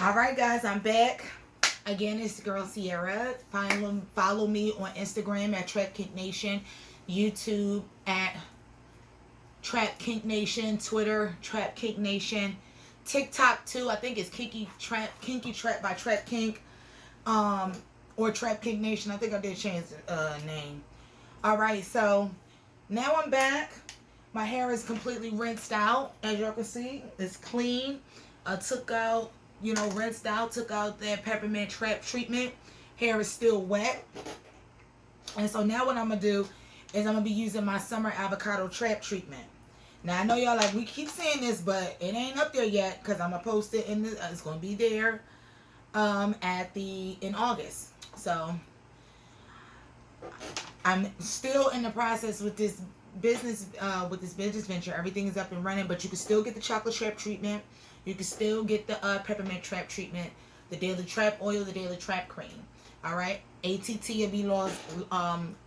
Alright guys, I'm back. Again, it's the girl Sierra. Follow me on Instagram at Trap Kink Nation, YouTube at Trap Kink Nation, Twitter Trap Kink Nation, TikTok too. I think it's Kinky Trap by Trap Kink, or Trap Kink Nation. I think I did change the name. Alright, so now I'm back. My hair is completely rinsed out. As y'all can see, it's clean. I took out, rinsed out, took out that peppermint trap treatment. Hair is still wet. And so now what I'm going to do is I'm going to be using my summer avocado trap treatment. Now I know y'all like, we keep saying this, but it ain't up there yet because I'm going to post it it's going to be there in August. So I'm still in the process with this business venture. Everything is up and running, but you can still get the chocolate trap treatment. You can still get the peppermint trap treatment, the daily trap oil, the daily trap cream. All right, ATT will be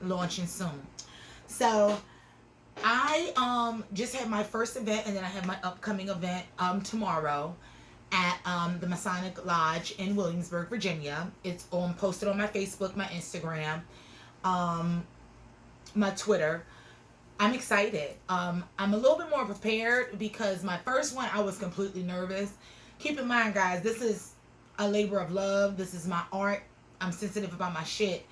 launching soon. So I just had my first event, and then I have my upcoming event tomorrow at the Masonic Lodge in Williamsburg, Virginia. It's posted on my Facebook, my Instagram, my Twitter. I'm excited. I'm a little bit more prepared because my first one, I was completely nervous. Keep in mind, guys, this is a labor of love. This is my art. I'm sensitive about my shit.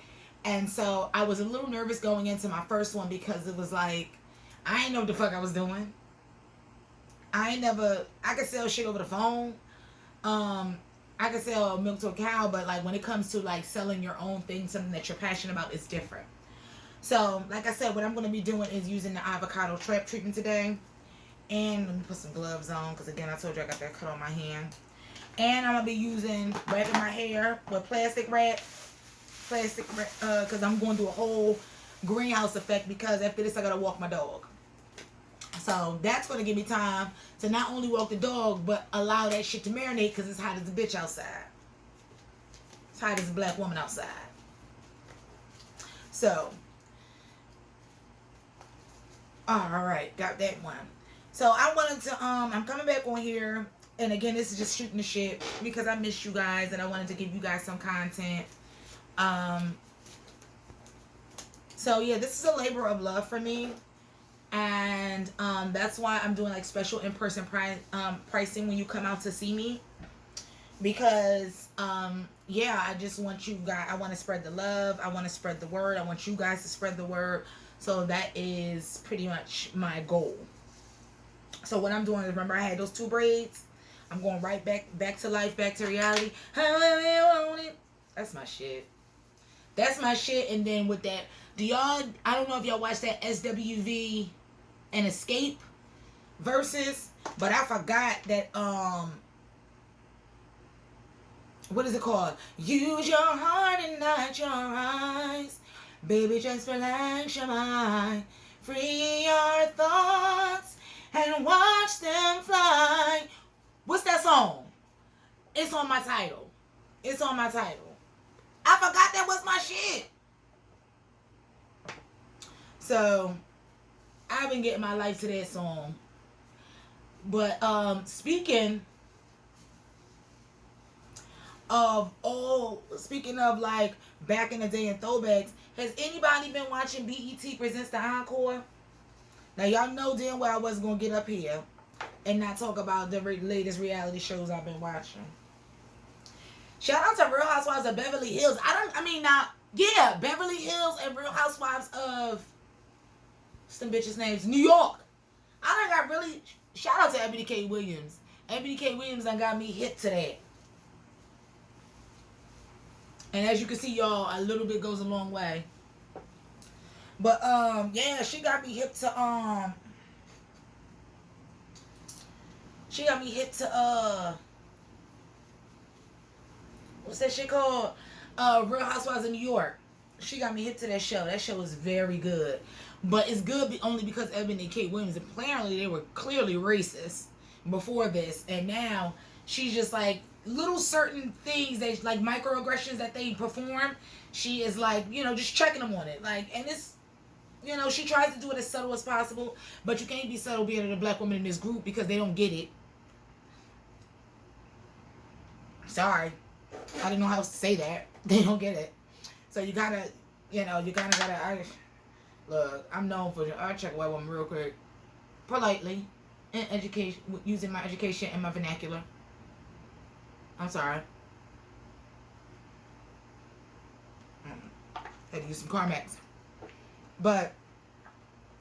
And so I was a little nervous going into my first one because it was like, I ain't know what the fuck I was doing. I could sell shit over the phone. I could sell milk to a cow, but like when it comes to like selling your own thing, something that you're passionate about, it's different. So, like I said, what I'm going to be doing is using the avocado trap treatment today. And let me put some gloves on because, again, I told you I got that cut on my hand. And I'm going to be wrapping my hair with plastic wrap. Because I'm going to do a whole greenhouse effect because after this I got to walk my dog. So, that's going to give me time to not only walk the dog, but allow that shit to marinate because it's hot as a bitch outside. It's hot as a black woman outside. So, alright, got that one. So I wanted to, I'm coming back on here, and again, this is just shooting the shit, because I missed you guys, and I wanted to give you guys some content. So yeah, this is a labor of love for me, and that's why I'm doing like special in-person pricing when you come out to see me, because yeah, I just want you guys, I want to spread the love, I want to spread the word, I want you guys to spread the word. So that is pretty much my goal. So what I'm doing is, remember I had those 2 braids? I'm going right back to life, back to reality. That's my shit. That's my shit. And then with that, I don't know if y'all watched that SWV and Escape versus, but I forgot that, what is it called? Use your heart and not your eyes. Baby, just relax your mind. Free your thoughts and watch them fly. What's that song? It's on my title. It's on my title. I forgot that was my shit. So, I've been getting my life to that song. But, speaking of like back in the day and throwbacks, has anybody been watching BET Presents the Encore? Now y'all know damn well I wasn't gonna get up here and not talk about the latest reality shows I've been watching. Shout out to Real Housewives of Beverly Hills. Beverly Hills and Real Housewives of, what's them bitches' names? New York. Shout out to Ebony K. Williams. Ebony K. Williams done got me hip to that. And as you can see, y'all, a little bit goes a long way. But, yeah, she got me hip to, what's that shit called? Real Housewives of New York. She got me hip to that show. That show is very good. But it's good only because Ebony and Kate Williams, apparently they were clearly racist before this. And now she's just like, little certain things, that like microaggressions that they perform, she is like, just checking them on it. Like, and it's, she tries to do it as subtle as possible, but you can't be subtle being a black woman in this group because they don't get it. Sorry. I didn't know how else to say that. They don't get it. So you gotta, you kind of gotta, look, I'm known for, I'll check a white woman real quick. Politely. In education, using my education and my vernacular. I'm sorry. Had to use some Carmex. But,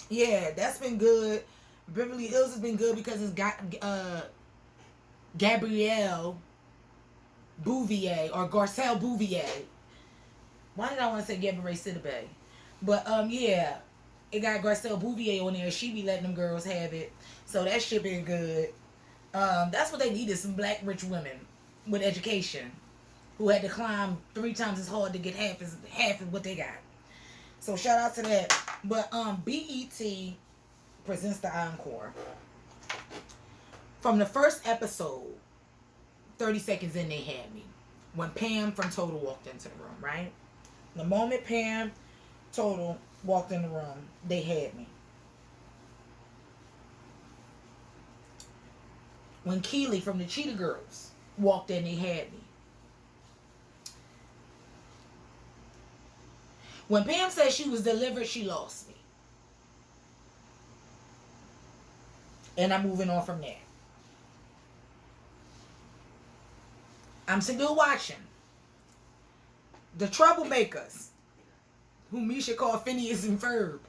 yeah, that's been good. Beverly Hills has been good because it's got Gabrielle Bouvier or Garcelle Bouvier. Why did I want to say Gabrielle Sidibe? But yeah, it got Garcelle Bouvier on there. She be letting them girls have it, so that shit been good. That's what they needed, some black rich women with education who had to climb 3 times as hard to get half of what they got. So shout out to that. But BET presents the encore. From the first episode, 30 seconds in, they had me. When Pam from Total walked into the room, right? The moment Pam Total walked in the room, they had me. When Keely from the Cheetah Girls walked in, they had me. When Pam said she was delivered, she lost me. And I'm moving on from there. I'm still watching. The Troublemakers, who Misha called Phineas and Ferb.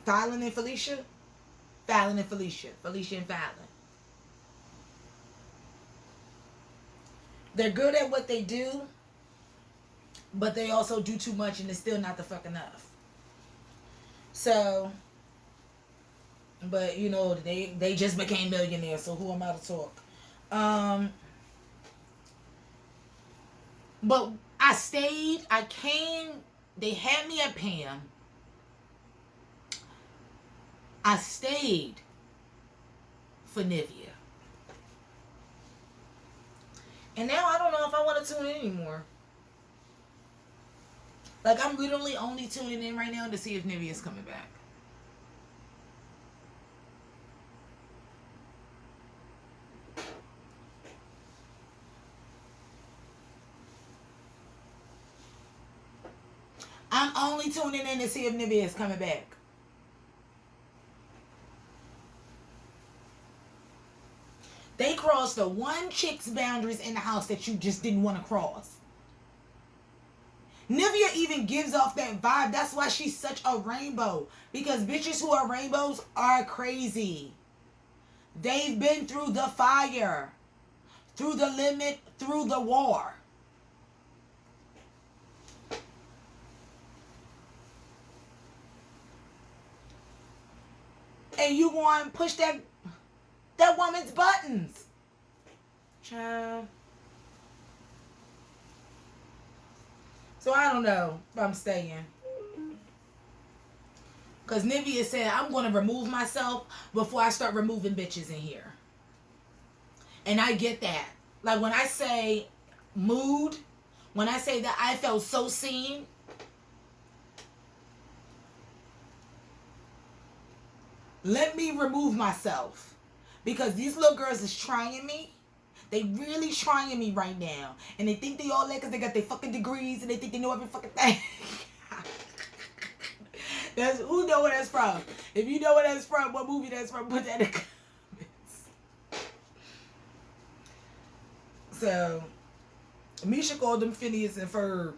Fallon and Felicia? Fallon and Felicia. Felicia and Fallon. They're good at what they do, but they also do too much and it's still not the fuck enough. So, but they just became millionaires, so who am I to talk? But I stayed, I came, they had me at Pam. I stayed for Nivea. And now I don't know if I want to tune in anymore. Like, I'm literally only tuning in right now to see if Nivea's coming back. I'm only tuning in to see if Nivea's coming back. They crossed the one chick's boundaries in the house that you just didn't want to cross. Nivea even gives off that vibe. That's why she's such a rainbow. Because bitches who are rainbows are crazy. They've been through the fire, through the limit, through the war. And you want to push that woman's buttons. Child. So I don't know if I'm staying. Because Nivea said, I'm going to remove myself before I start removing bitches in here. And I get that. Like when I say mood, when I say that I felt so seen, let me remove myself. Because these little girls is trying me. They really trying me right now. And they think they all that because they got their fucking degrees and they think they know every fucking thing. Who know where that's from? If you know where that's from, what movie that's from, put that in the comments. So, Misha called them Phineas and Ferb.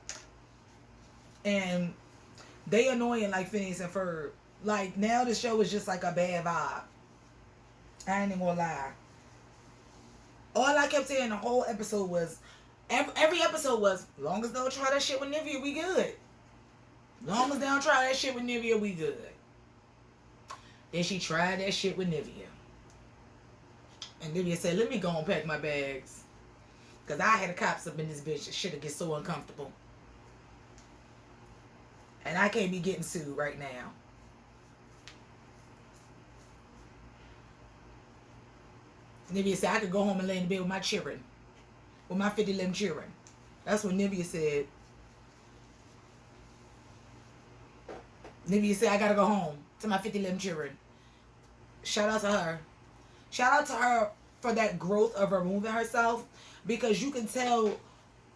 And they annoying like Phineas and Ferb. Like, now the show is just like a bad vibe. I ain't even gonna lie. All I kept saying the whole episode was, every episode was, long as they don't try that shit with Nivea, we good. Long as they don't try that shit with Nivea, we good. Then she tried that shit with Nivea. And Nivea said, let me go and pack my bags. Because I had the cops up in this bitch. This shit get so uncomfortable. And I can't be getting sued right now. Nivea said, I could go home and lay in the bed with my children. With my 50-11 children. That's what Nivea said. Nivea said, I gotta go home to my 50-11 children. Shout out to her. Shout out to her for that growth of removing herself, because you can tell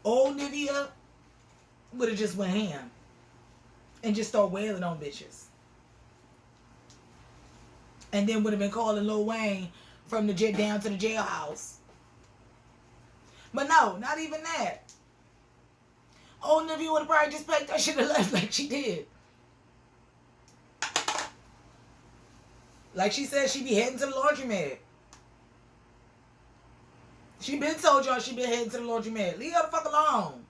old Nivea would have just went ham and just start wailing on bitches. And then would have been calling Lil Wayne from the jet down to the jailhouse. But no, not even that. Old Nivea would have probably just packed that shit and left like she did. Like she said, she be heading to the laundromat. She been told y'all she been heading to the laundromat. Leave her the fuck alone.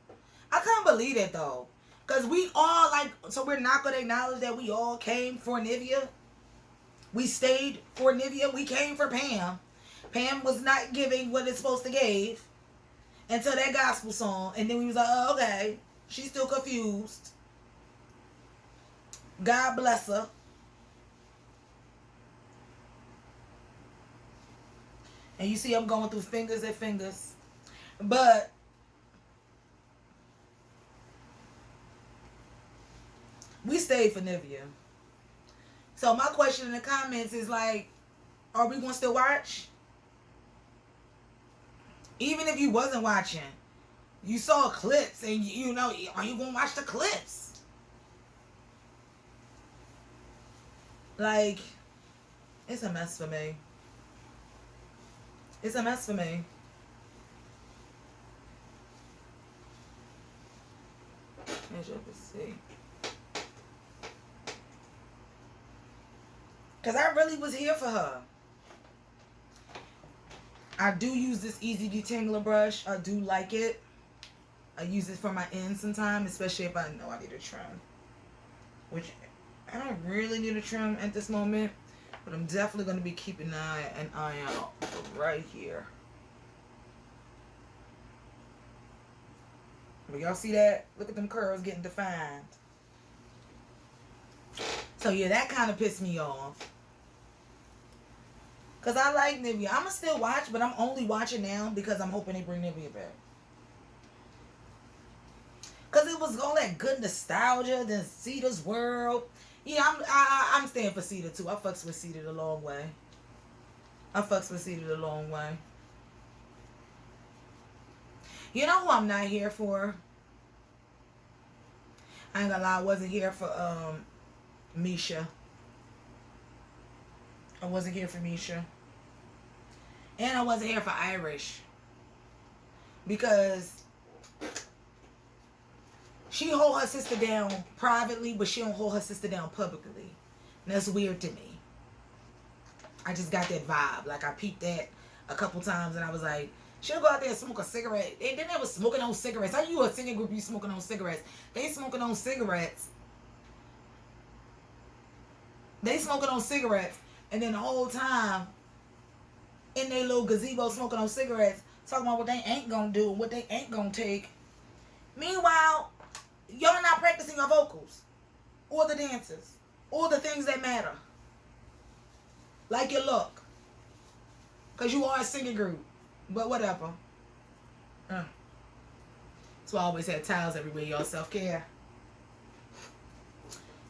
I couldn't believe it though. Because we all like, so we're not going to acknowledge that we all came for Nivea. We stayed for Nivea. We came for Pam. Pam was not giving what it's supposed to give until that gospel song. And then we was like, oh, okay. She's still confused. God bless her. And you see I'm going through fingers and fingers. But we stayed for Nivea. So my question in the comments is like, are we going to still watch? Even if you wasn't watching, you saw clips and you know, are you going to watch the clips? Like, it's a mess for me. It's a mess for me. As you can see. Because I really was here for her. I do use this Easy Detangler brush. I do like it. I use it for my ends sometimes, especially if I know I need a trim. Which, I don't really need a trim at this moment. But I'm definitely going to be keeping an eye out right here. But y'all see that? Look at them curls getting defined. So yeah, that kind of pissed me off. Because I like Nivea. I'm going to still watch, but I'm only watching now because I'm hoping they bring Nivea back. Because it was all that good nostalgia, then Cedar's World. Yeah, I'm staying for Cedar too. I fucks with Cedar the long way. You know who I'm not here for? I ain't gonna lie, I wasn't here for Misha. I wasn't here for Misha. And I wasn't here for Irish. Because she hold her sister down privately, but she don't hold her sister down publicly. And that's weird to me. I just got that vibe. Like, I peeped that a couple times, and I was like, she'll go out there and smoke a cigarette. They never smoking on cigarettes. How you a singing group, you smoking on cigarettes? They smoking on cigarettes. And then the whole time, in their little gazebo smoking on cigarettes, talking about what they ain't gonna do and what they ain't gonna take. Meanwhile, y'all not practicing your vocals, or the dances, or the things that matter. Like your look. Because you are a singing group. But whatever. So I always had towels everywhere, y'all. Self-care.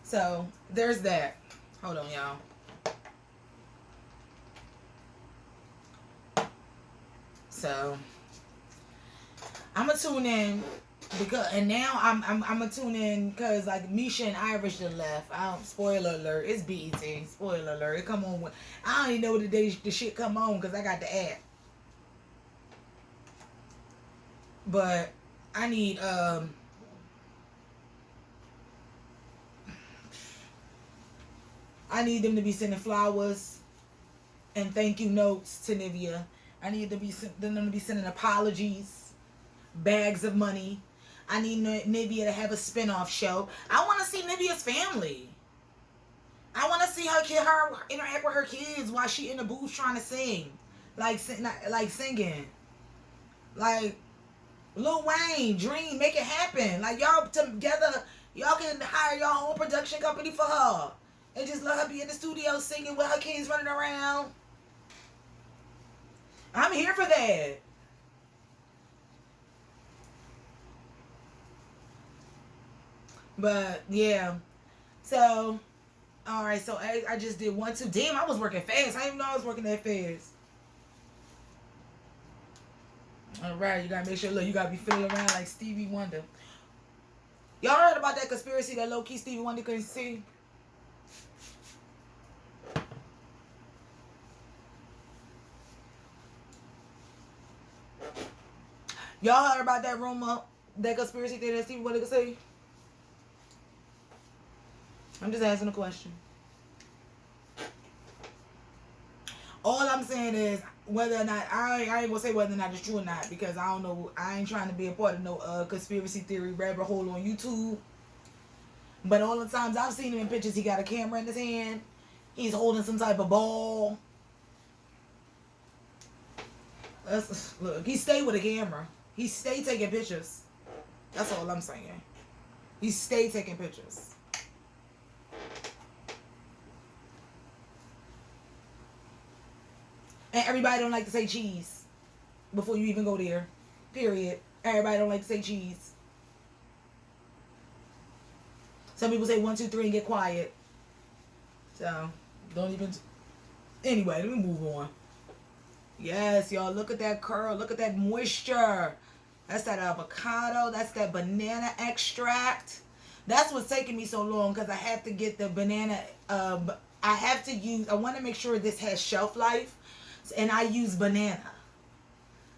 So, there's that. Hold on, y'all. So, I'm going to tune in. And now I'm gonna tune in because like Misha and Irish done left. Spoiler alert, it's BET. Spoiler alert, it come on when I don't even know the day the shit come on because I got the app. But I need them to be sending flowers and thank you notes to Nivea. I need them to be sending apologies, bags of money. I need Nivea to have a spin-off show. I want to see Nivea's family. I want to see her interact with her kids while she in the booth trying to sing. Like singing. Like, Lil Wayne, Dream, make it happen. Like, y'all together, y'all can hire your own production company for her. And just let her be in the studio singing with her kids running around. I'm here for that. But, yeah. So, alright. So, I just did 1, 2. Damn, I was working fast. I didn't even know I was working that fast. All right, you gotta make sure. Look, you gotta be feeling around like Stevie Wonder. Y'all heard about that conspiracy that low key Stevie Wonder couldn't see? Y'all heard about that rumor, that conspiracy theory that Stevie Wonder could see? I'm just asking a question. All I'm saying is whether or not I ain't gonna say whether or not it's true or not, because I don't know. I ain't trying to be a part of no conspiracy theory rabbit hole on YouTube. But all the times I've seen him in pictures, he got a camera in his hand. He's holding some type of ball. Look, he stay with a camera. He stay taking pictures. That's all I'm saying. He stay taking pictures. And everybody don't like to say cheese before you even go there. Period. Everybody don't like to say cheese. Some people say 1, 2, 3 and get quiet. So, don't even... Anyway, let me move on. Yes, y'all, look at that curl. Look at that moisture. That's that avocado. That's that banana extract. That's what's taking me so long, because I have to get the banana... I have to use... I want to make sure this has shelf life. And I use banana.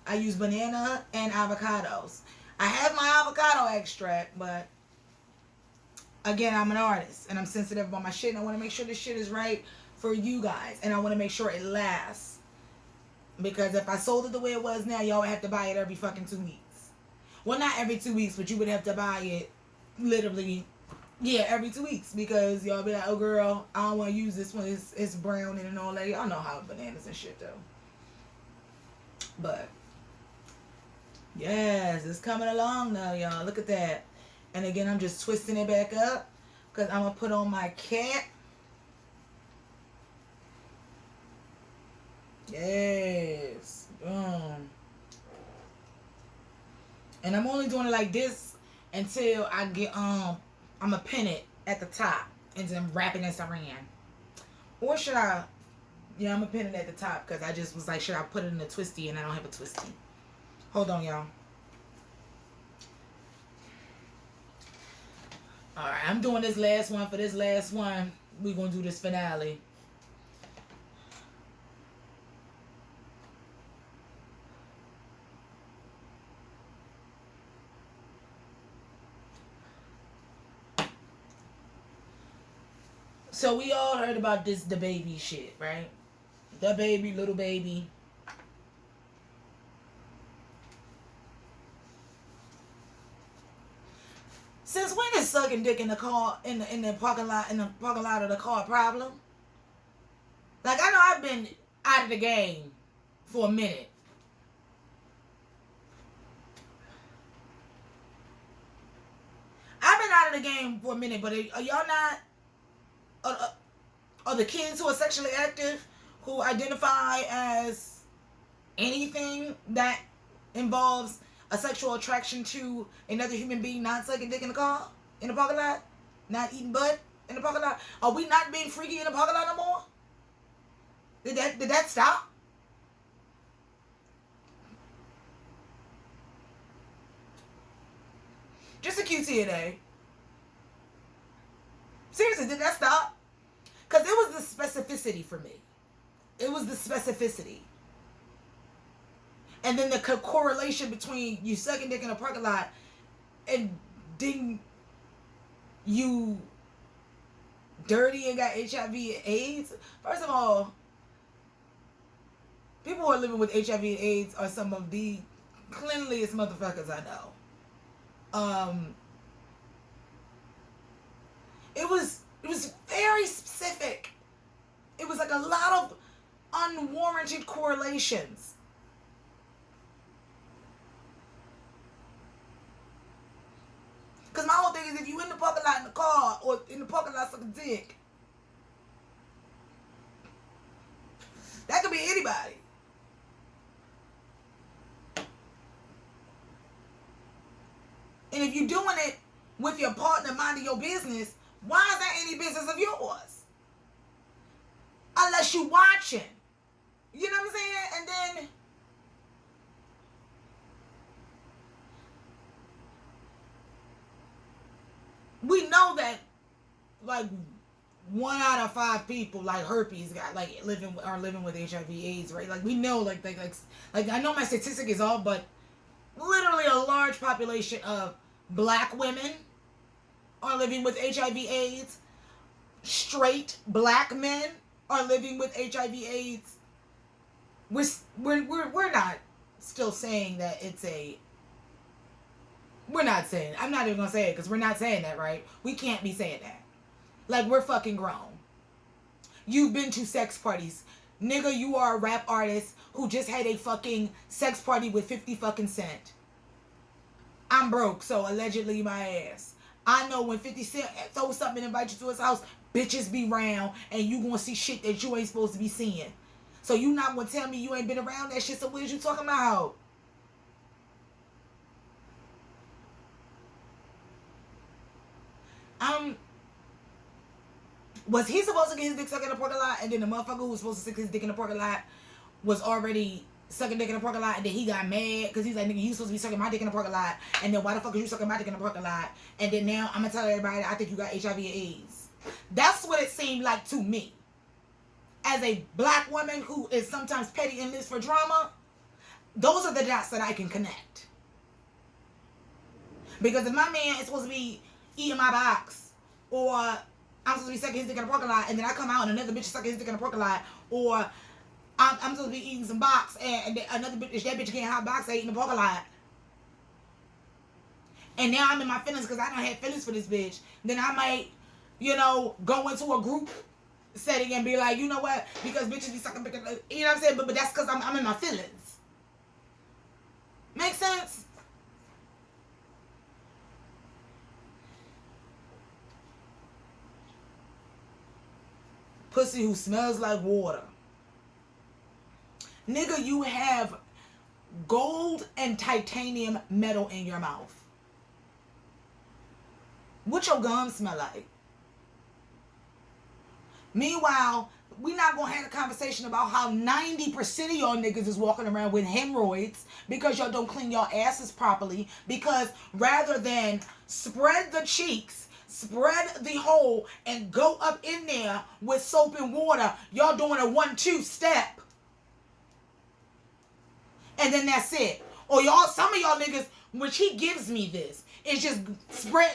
I use banana and avocados. I have my avocado extract, but again, I'm an artist and I'm sensitive about my shit, and I want to make sure this shit is right for you guys, and I want to make sure it lasts. Because if I sold it the way it was now, y'all would have to buy it every fucking 2 weeks. Well, not every 2 weeks, but you would have to buy it literally, yeah, every 2 weeks, because y'all be like, oh girl, I don't want to use this one. It's brown and all that. Y'all know how bananas and shit though. But yes, it's coming along now, y'all. Look at that. And again, I'm just twisting it back up because I'm gonna put on my cat. Yes, boom. And I'm only doing it like this until I get I'm gonna pin it at the top and then wrap it in saran. Or should I? Yeah, I'm gonna pin it at the top because I just was like, should I put it in a twisty, and I don't have a twisty. Hold on, y'all. All right, I'm doing this last one. For this last one, we're gonna do this finale. So we all heard about this, the baby shit, right? The baby, little baby. Since when is sucking dick in the car, in the parking lot of the car a problem? Like, I know I've been out of the game for a minute. I've been out of the game for a minute, but are y'all not? Are the kids who are sexually active, who identify as anything that involves a sexual attraction to another human being, not sucking dick in the car, in the parking lot, not eating butt in the parking lot? Are we not being freaky in the parking lot no more? Did that stop? Just a QT&A. Seriously, did that stop? Because it was the specificity for me. It was the specificity. And then the correlation between you sucking dick in a parking lot and then you dirty and got HIV and AIDS. First of all, people who are living with HIV and AIDS are some of the cleanliest motherfuckers I know. It was very specific. It was like a lot of unwarranted correlations. Because my whole thing is, if you in the parking lot in the car or in the parking lot sucking dick, that could be anybody. And if you're doing it with your partner minding your business, why is that any business of yours? Unless you watching. You know what I'm saying? And then we know that like 1 out of 5 people like herpes got like living with HIV/AIDS, right? Like we know, like I know my statistic is off, but literally a large population of black women are living with HIV/AIDS. Straight black men are living with HIV/AIDS. We're not still saying that it's a. We're not saying. I'm not even gonna say it because we're not saying that, right? We can't be saying that. Like, we're fucking grown. You've been to sex parties. Nigga, you are a rap artist who just had a fucking sex party with 50 fucking Cent. I'm broke, so allegedly my ass. I know when 50 Cent throws something and invites you to his house, bitches be round and you gonna see shit that you ain't supposed to be seeing. So you not gonna tell me you ain't been around that shit, so what is you talking about? Was he supposed to get his dick sucked in the parking lot, and then the motherfucker who was supposed to stick his dick in the parking lot was already sucking dick in the parking lot, and then he got mad because he's like, nigga, you supposed to be sucking my dick in the parking lot, and then why the fuck are you sucking my dick in the parking lot? And then now I'm gonna tell everybody that I think you got HIV and AIDS. That's what it seemed like to me. As a black woman who is sometimes petty and lives for drama, those are the dots that I can connect. Because if my man is supposed to be eating my box, or I'm supposed to be sucking his dick in the parking lot, and then I come out and another bitch is sucking his dick in the parking lot, or I'm supposed to be eating some box, and another bitch, that bitch can't have box, I eat in the parking lot. And now I'm in my feelings because I don't have feelings for this bitch. Then I might, go into a group setting and be like, you know what? Because bitches be sucking, you know what I'm saying? But that's because I'm in my feelings. Make sense? Pussy who smells like water. Nigga, you have gold and titanium metal in your mouth. What your gums smell like? Meanwhile, we not going to have a conversation about how 90% of y'all niggas is walking around with hemorrhoids because y'all don't clean y'all asses properly, because rather than spread the cheeks, spread the hole, and go up in there with soap and water, y'all doing a 1-2 step. And then that's it. Or some of y'all niggas, which he gives me this, is just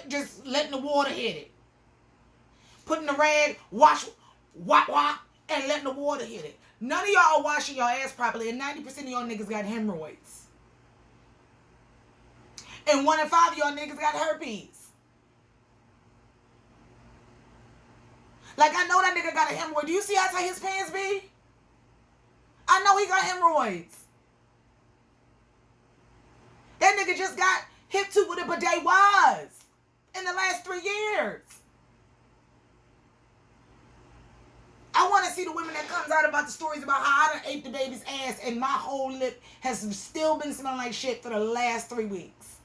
just letting the water hit it. Putting the rag, wash, wop, and letting the water hit it. None of y'all are washing your ass properly, and 90% of y'all niggas got hemorrhoids. And 1 in 5 of y'all niggas got herpes. Like, I know that nigga got a hemorrhoid. Do you see how tight his pants be? I know he got hemorrhoids. That nigga just got hit to what a bidet was in the last 3 years. I want to see the women that comes out about the stories about how I done ate the baby's ass and my whole lip has still been smelling like shit for the last 3 weeks.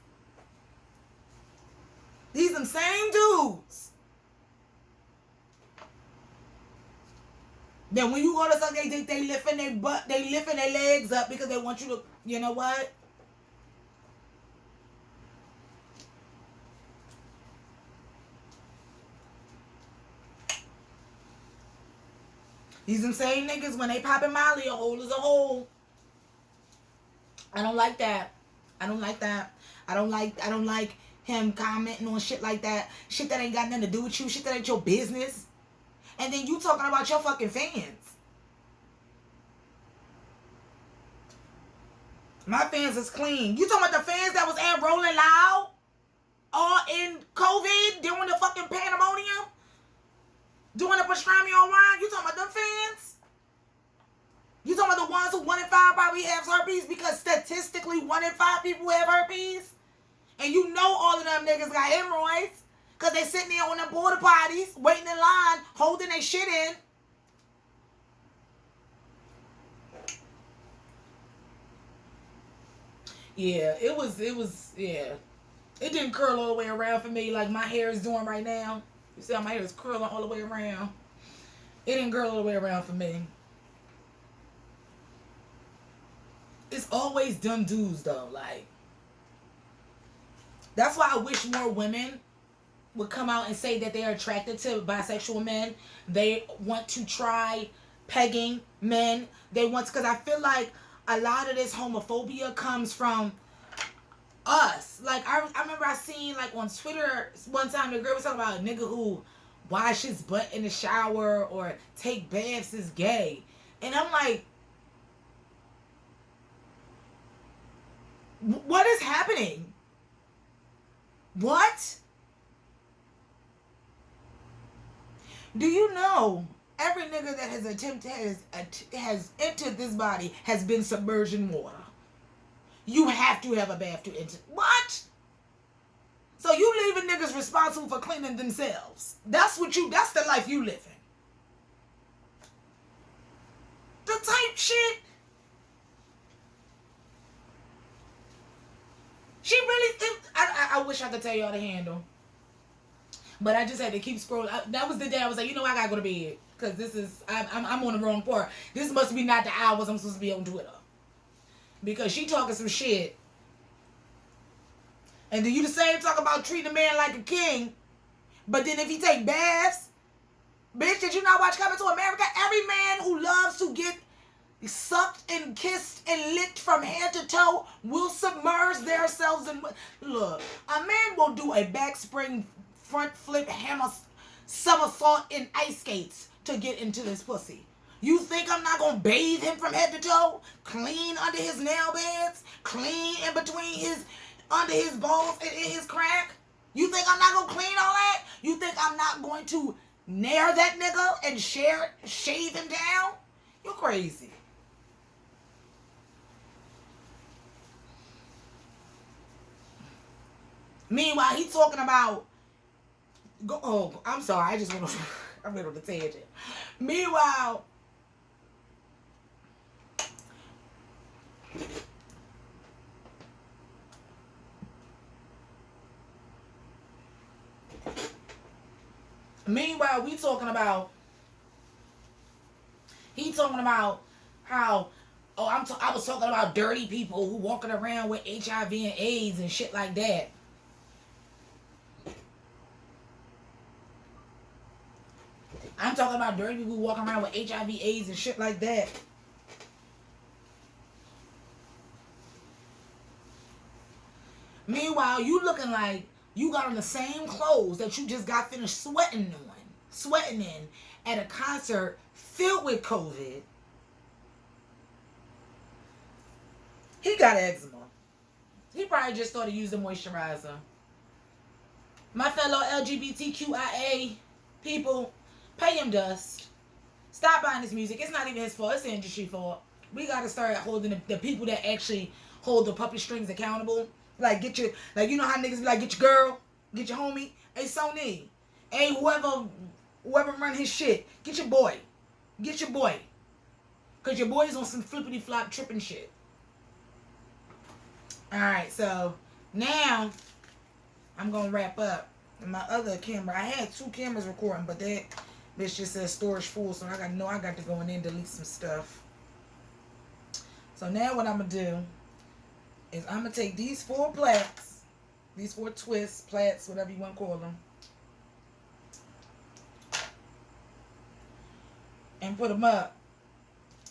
These them same dudes. Then when you go to suck they dick, they lifting their butt, they lifting their legs up because they want you to, you know what? These them same niggas, when they popping Molly, a hole is a hole. I don't like that. I don't like him commenting on shit like that. Shit that ain't got nothing to do with you. Shit that ain't your business. And then you talking about your fucking fans. My fans is clean. You talking about the fans that was at Rolling Loud? Or in COVID, doing the fucking pandemonium? Doing the pastrami on wine? You talking about them fans? You talking about the ones who 1 in 5 probably have herpes? Because statistically 1 in 5 people have herpes? And you know all of them niggas got hemorrhoids. Because they sitting there on them border potties, waiting in line, holding their shit in. Yeah, it was, yeah. It didn't curl all the way around for me like my hair is doing right now. You see how my hair is curling all the way around? It didn't curl all the way around for me. It's always dumb dudes though, like. That's why I wish more women would come out and say that they are attracted to bisexual men. They want to try pegging men. They want, because I feel like a lot of this homophobia comes from us. Like, I remember I seen, like, on Twitter one time, the girl was talking about a nigga who wash his butt in the shower or take baths is gay. And I'm like, what is happening? What? Do you know every nigga that has entered this body has been submerged in water? You have to have a bath to enter. What? So you leaving niggas responsible for cleaning themselves. That's the life you living. The type shit. She really think, I wish I could tell y'all the handle. But I just had to keep scrolling. That was the day I was like, you know, I gotta go to bed. Because I'm on the wrong part. This must be not the hours I'm supposed to be on Twitter. Because she talking some shit. And then you the same talk about treating a man like a king. But then if he take baths, bitch, did you not watch Coming to America? Every man who loves to get sucked and kissed and licked from head to toe will submerge themselves in... Look, a man will do a backspring, front flip, hammer, somersault in ice skates to get into this pussy. You think I'm not going to bathe him from head to toe? Clean under his nail beds? Clean in between under his balls and in his crack? You think I'm not going to clean all that? You think I'm not going to nair that nigga and shave him down? You're crazy. Meanwhile, he talking about... I'm sorry. I just went on the tangent. Meanwhile... he talking about how, I was talking about dirty people who walking around with HIV and AIDS and shit like that. I'm talking about dirty people who walking around with HIV, AIDS and shit like that. Meanwhile, you looking like you got on the same clothes that you just got finished sweating in at a concert filled with COVID. He got eczema. He probably just thought he used a moisturizer. My fellow LGBTQIA people, pay him dust. Stop buying his music. It's not even his fault. It's the industry fault. We got to start holding the people that actually hold the puppet strings accountable. Like, you know how niggas be like, get your girl, get your homie. Hey, Sony. Hey, whoever run his shit, get your boy. Get your boy. Because your boy's on some flippity flop tripping shit. Alright, so now I'm going to wrap up. My other camera, I had 2 cameras recording, but that bitch just says storage full, so I got to go in there and delete some stuff. So now what I'm going to do is I'm going to take these 4 plaits, these 4 twists, plaits, whatever you want to call them, and put them up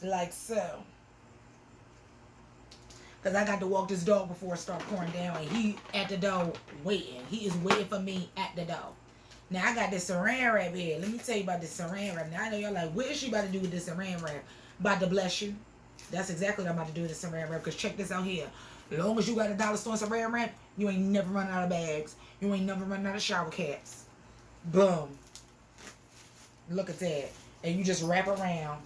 like so. Because I got to walk this dog before it starts pouring down, and he at the door waiting. He is waiting for me at the door. Now, I got this saran wrap here. Let me tell you about this saran wrap. Now, I know y'all like, what is she about to do with this saran wrap? About to bless you. That's exactly what I'm about to do with this saran wrap. Because check this out here. As long as you got a dollar store saran wrap, you ain't never running out of bags. You ain't never running out of shower caps. Boom. Look at that. And you just wrap around.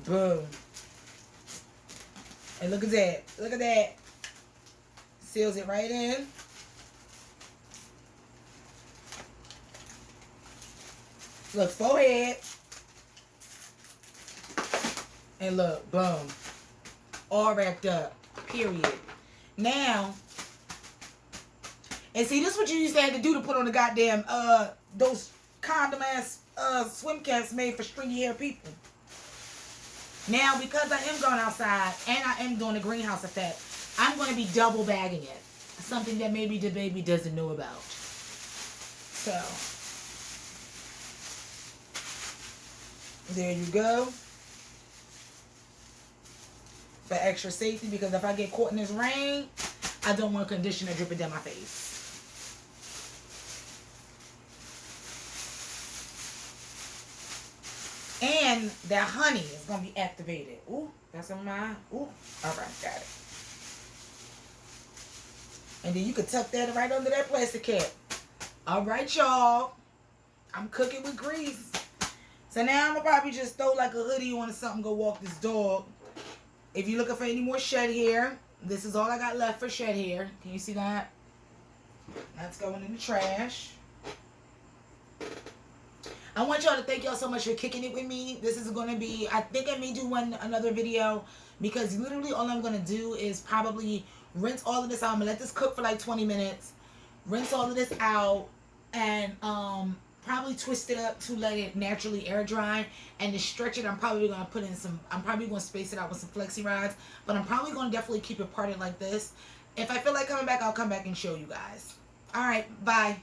Boom. And look at that. Look at that. Seals it right in. Look, forehead. And look, boom. All wrapped up. Period. Now, and see, this is what you used to have to do to put on the goddamn, those condom ass swim caps made for stringy hair people. Now, because I am going outside and I am doing the greenhouse effect, I'm going to be double bagging it. something that maybe the baby doesn't know about. So, there you go. For extra safety, because if I get caught in this rain, I don't want conditioner dripping down my face. And that honey is going to be activated. Ooh, that's on my... Ooh, all right, got it. And then you can tuck that right under that plastic cap. All right, y'all. I'm cooking with grease. So now I'm going to probably just throw like a hoodie on or something, go walk this dog. If you're looking for any more shed hair, this is all I got left for shed hair. Can you see that? That's going in the trash. I want y'all to thank y'all so much for kicking it with me. This is going to be, I think I may do another video, because literally all I'm going to do is probably rinse all of this out. I'm going to let this cook for like 20 minutes. Rinse all of this out. And probably twist it up to let it naturally air dry. And to stretch it, I'm probably going to put in some, I'm probably going to space it out with some flexi rods. But I'm probably going to definitely keep it parted like this. If I feel like coming back, I'll come back and show you guys. All right, bye.